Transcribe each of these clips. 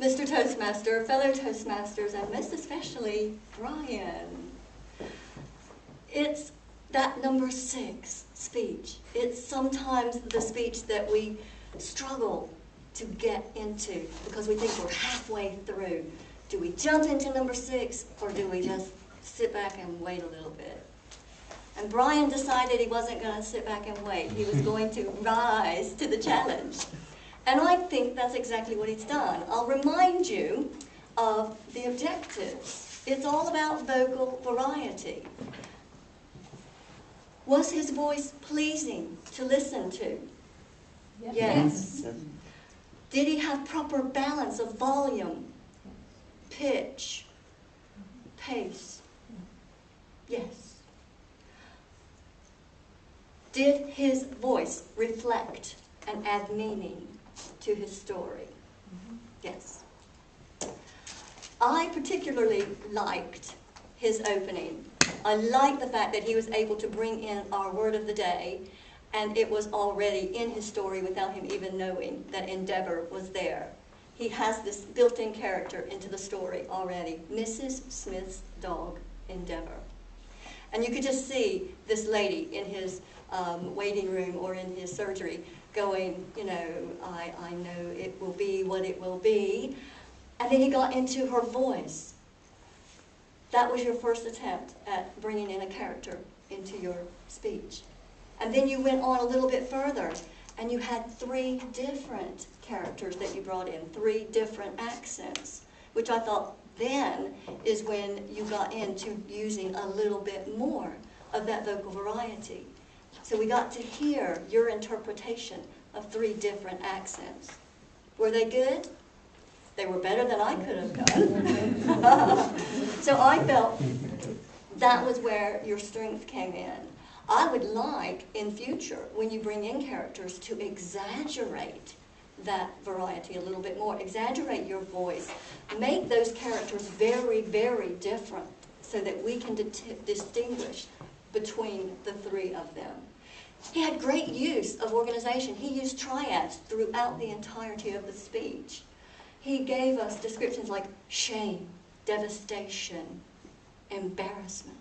Mr. Toastmaster, fellow Toastmasters, and most especially Brian. It's that number 6 speech. It's sometimes the speech that we struggle to get into because we think we're halfway through. Do we jump into number 6 or do we just sit back and wait a little bit? And Brian decided he wasn't going to sit back and wait. He was going to rise to the challenge. And I think that's exactly what he's done. I'll remind you of the objectives. It's all about vocal variety. Was his voice pleasing to listen to? Yes. Did he have proper balance of volume, pitch, pace? Yes. Did his voice reflect and add meaning to his story? Yes. I particularly liked his opening. I liked the fact that he was able to bring in our word of the day, and it was already in his story without him even knowing that Endeavor was there. He has this built-in character into the story already, Mrs. Smith's dog, Endeavor. And you could just see this lady in his waiting room or in his surgery going, you know, I know it will be what it will be. And then he got into her voice. That was your first attempt at bringing in a character into your speech. And then you went on a little bit further, and you had 3 different characters that you brought in, 3 different accents, which I thought then is when you got into using a little bit more of that vocal variety. So we got to hear your interpretation of 3 different accents. Were they good? They were better than I could have done. So I felt that was where your strength came in. I would like, in future, when you bring in characters, to exaggerate that variety a little bit more. Exaggerate your voice. Make those characters very, very different so that we can distinguish between the 3 of them. He had great use of organization. He used triads throughout the entirety of the speech. He gave us descriptions like shame, devastation, embarrassment.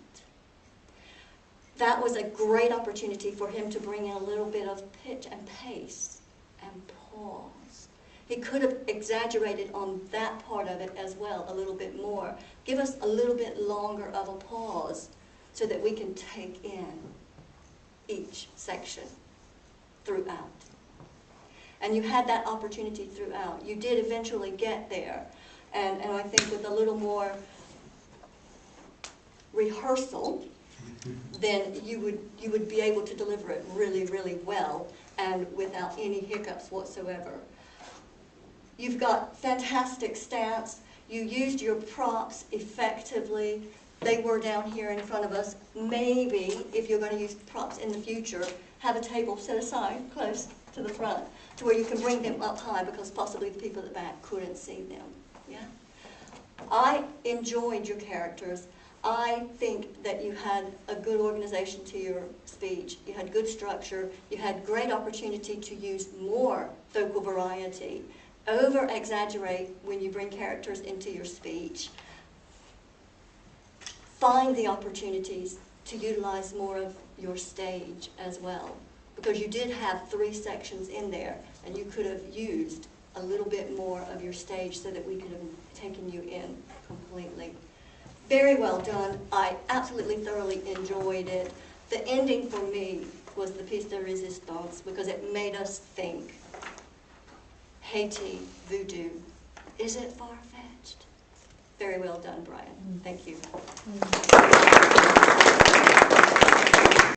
That was a great opportunity for him to bring in a little bit of pitch and pace and pause. He could have exaggerated on that part of it as well a little bit more. Give us a little bit longer of a pause so that we can take in each section throughout. And you had that opportunity throughout. You did eventually get there. And I think with a little more rehearsal, then you would be able to deliver it really, really well and without any hiccups whatsoever. You've got fantastic stance. You used your props effectively. They were down here in front of us. Maybe, if you're going to use props in the future, have a table set aside close to the front to where you can bring them up high because possibly the people at the back couldn't see them. Yeah? I enjoyed your characters. I think that you had a good organization to your speech. You had good structure. You had great opportunity to use more vocal variety. Over-exaggerate when you bring characters into your speech. Find the opportunities to utilize more of your stage as well. Because you did have 3 sections in there, and you could have used a little bit more of your stage so that we could have taken you in completely. Very well done. I absolutely thoroughly enjoyed it. The ending for me was the piece de resistance because it made us think. Haiti, voodoo, is it far-fetched? Very well done, Brian. Thank you.